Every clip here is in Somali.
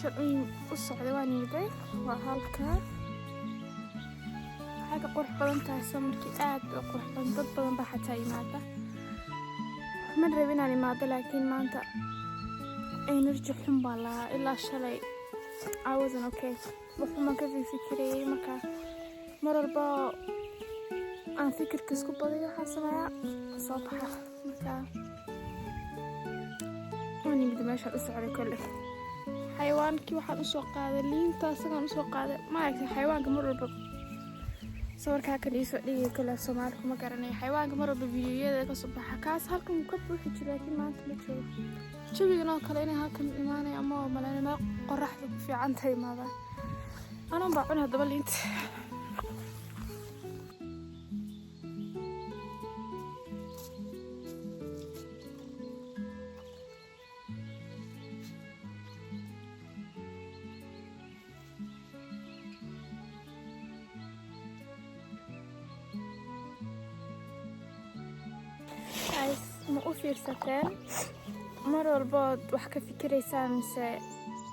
meesha u socday waan yimid waa halka حاجة قرح بدن تحسه مركئات قرح بدن ضد بدن بحتى يماده مرة بينا يماده لكن ما أنت أي نرجع حم بالله إلا شلي عاوزنا أوكي بحما كذي فكري مكا مرة البا أنا فكر كسكوب بدي حاسة صباح مكا واني بدي ماشي الأسعار كله حيوان كي واحد أسوق هذا اللي أنت أصلا أسوق هذا ما يكفي حيوان كمر البا صورك كان يسوق لي كل سومالك ما قرني حيوان مرة بالفيديوهات كصباح كاس هالكم مكبر حكي لكن ما أنت بتشوف شو بيقولون كلنا هالكم إيماني أما ملاني ما قرح في عنتي ماذا أنا بعونها دبل أنت ما أفيرستان مرة البعض وحكى فكريسان مساء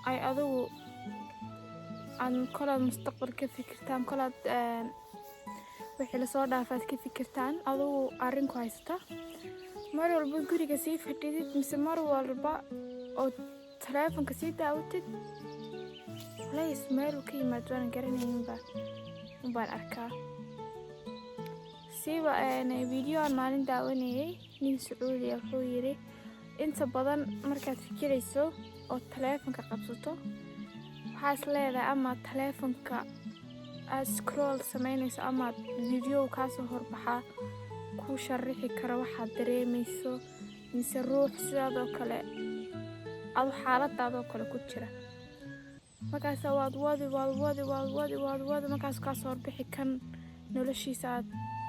أي أضو عن كل المستقبل كيف فكرتان كل وحيل صار دافات كيف فكرتان أضو أرين كويستا مرة البعض قولي كسيف هتيجي مثل مرة البعض أو تلفون كسيف داوتك لا يسمعوا وكي ما توانا قرني مبار أركا سيبا أنا فيديو عن مالين داوني nin Sacuudi wuxuu yiri inta badan markaad fikirayso oo taleefanka qabsato waxaad leedahay ama taleefanka aad scroll sameynayso ama video ka soo horbaxa ku sharixi karo waxaad dareemayso mise ruux sidoo kale aad xaaladaada kale ku jira markaas waad wadi markaas ka soo horbixi kan noloshiisa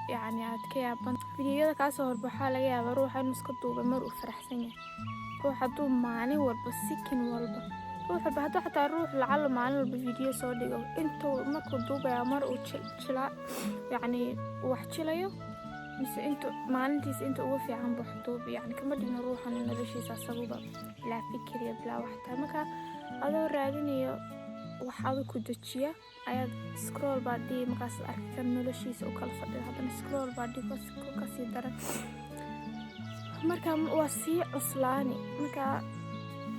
يعني عاد كيابن فيديوهذا كاسو هربحا laga yaabo ruuxa inuu iska duubo mar uu faraxsan yahay ruuxa duu maalin walba sikin walba ruuxa bahdo xataa ruux lacal maalin walba video soo dhigo intuu markuu duubaya mar uu jila yani wax jilayo mise intuu maalintiisa intuu ugu fiican buu duub yani kama dhigno ruuxan noloshiisa asaguba la fikriyo bla waxta marka adoo raadinayo waxaad ku dajiya ayaad scroll badi markaas arkan noloshiisa oo kala fadhiyo hadana scroll badi ka sii daran marka waa si cuslaani marka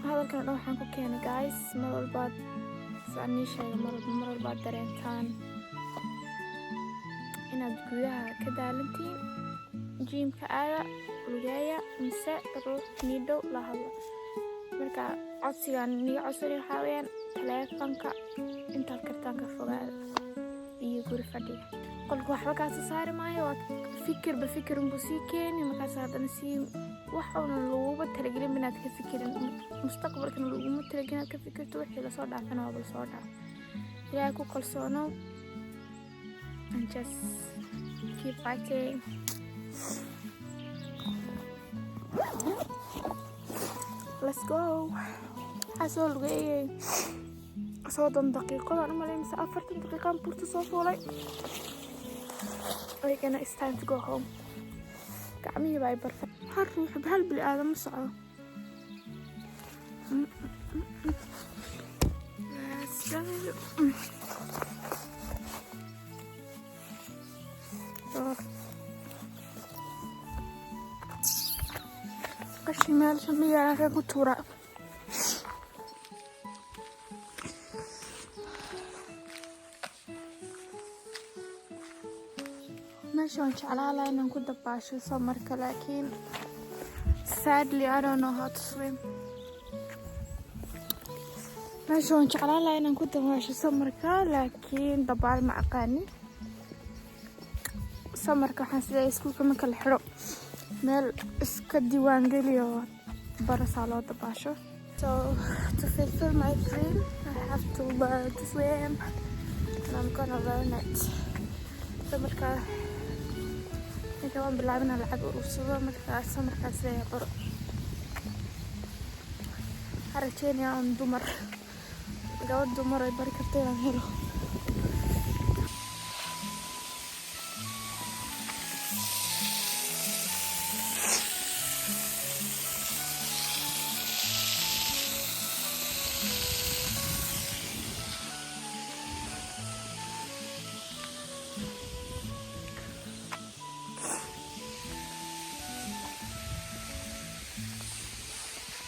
hadalkan waxaan ku keenay guys mar walba saani shay mar walba dareentaan inaad gudaha ka daalantiin jimka aada lugaya mise ruux nido la hadla marka codsigan niga codsan waxaan taleefanka inta kartaan ka fogaada iyo guri fadhiga qolka waxba ka soo saari maayo fikir buu sii keenay markaas hadana sii waxaana looga talagelin inaad ka fikirin mustaqbalkan looga talagelin inaad ka fikirto wixii la soo dhaafana waa soo dhaaf ilaahay ku kalsoono and just keep fighting let's go حصل جاي صادم دقيقة أنا مالي مسا 4 دقيقة بورتو صوفولي ولكن it's time to go home كعمي باي برفع هروح بهالبلي آدم مصعب let's go قشي مال شمية أنا كنت وراء ماشي على إنه كنت باشي سمرك لكن sadly I don't know how to swim ماشي على إنه كنت باشي سمرك لكن دبال مع قاني سمرك حاسة يسكو كمان كالحرق مال اسك الديوان قليو برس على دباشو so to fulfill my dream I have to learn to swim and I'm gonna learn it سمرك كمان بلعبنا لعب أوصله مركز زي برا حركتين يا عم دمر جواد دمر يبارك كرتين عن هلو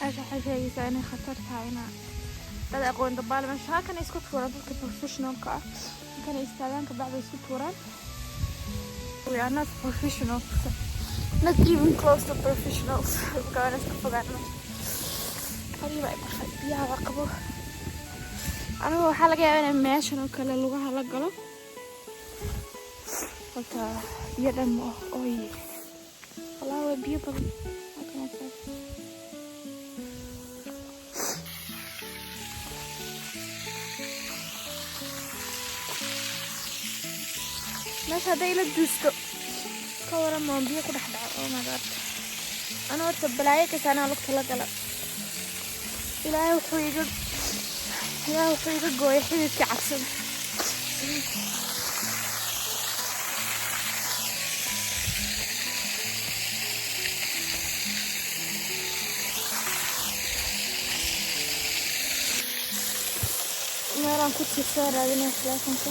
taas waxay sheegaysaa inay khatar tahay inaa dad aqoon dabaal meesha halkan isku tuuraan dadka professionalka ah kan istaagaan ka bacda isku tuuraan. We are not professionals, not even close to professionals. Gabadha iska fogaan qariiba ay baxay biyaha qabo. Anigu waxaa laga yaabaa in meeshan oo kale lugaha la galo halka biyo dhan ooy walaa biyo badan meesha hadday la duusto ka waran maan biyo ku dhex dhaco. Oh my god, ana horta balaayo kasta anaa lugta la gala. ilaahay wuxuu iga gooyay xididka cabsada. meelaan ku tiirsan raadinaya telefonka.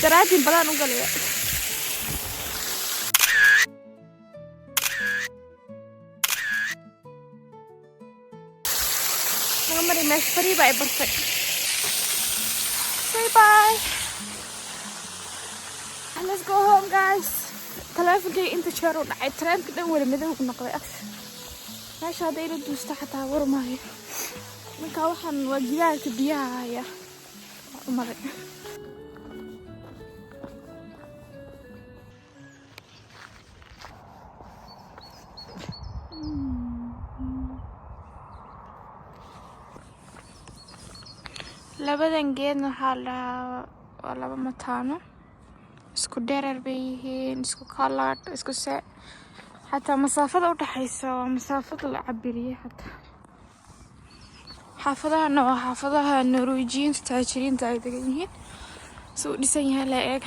Jaraatin badan u galaya. Mari meesha fariiba ay bartay. Say bye. Let's go home guys. Telefonkay inta jeer u dhacay trainka dhan wali madow ku noqday. meesha hadday la duusto xataa war maayo. marka waxaan waa gidaarka biyaha haya maray. labadan geedna waxaa la waa laba mataano isku dherer bay yihiin, isku colored, isku xataa masaafada u dhaxaysa waa masaafada la cabiriyay. xataa xaafadahana waa xaafadaha Norwegian taajiriinta ay degan yihiin. soo dhisan yahay la eeg.